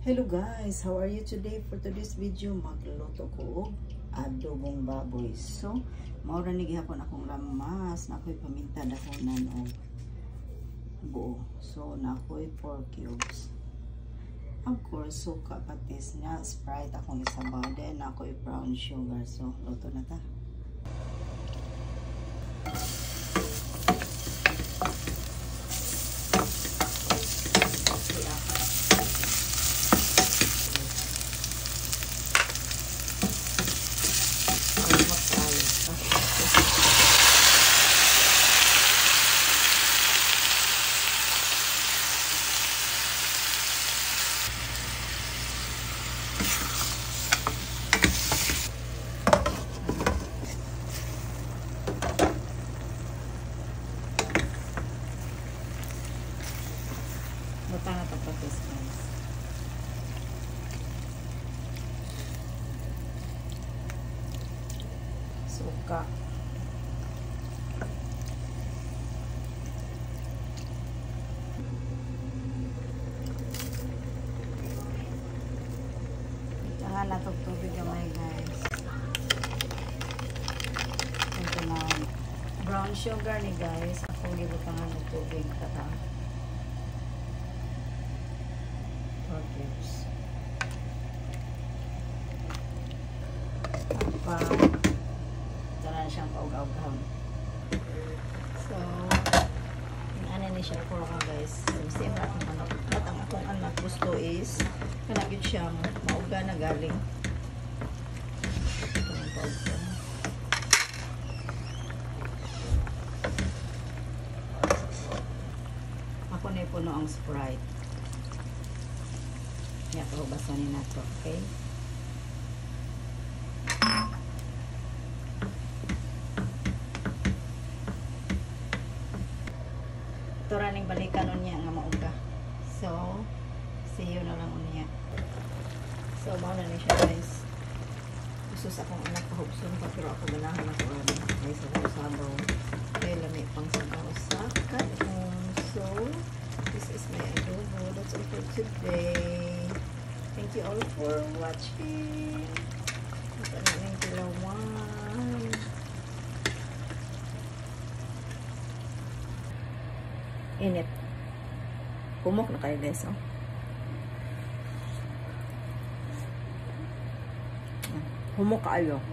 Hello guys, how are you today? For today's video, magluto ko og adobong baboy. So, maura ni gihapon akong ramas, na ako'y paminta dahonan og buo. So, na ako'y 4 cubes. Of course, suka patis niya, Sprite akong isabaw, then na ako'y brown sugar. So, luto na ta. Bata na papatis guys. Suka. Itahan na itong tubig gamay guys. Ito na brown sugar ni guys. Ako gibutangan ng tubig kata. Cubes. Ito na siyang paugaw-gaw. So, ano ni siya ko guys. Same ra akong anak. At ang akong anak gusto is kanagin siyang mauga na galing. Ito ang paugaw. Ako na puno ang Sprite. Ya, pahubasanin na ito, okay? Ito raning balikan niya nga mauga. So, see you na lang niya. So, mauna na siya guys. Gusto sa akong anak pahubson pa, pero ako ganahan ako may sabaw. May lamig pang sabaw sa kanon. So, this is my adobo. That's all for today. Thank you all for watching. Ito na yung tilawan. Init. Kumok na kayo guys. Oh. Humok kayo.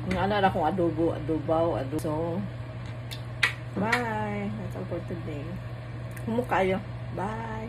Ang ana akong adobo. So, bye. That's all for today. Humok kayo. Bye.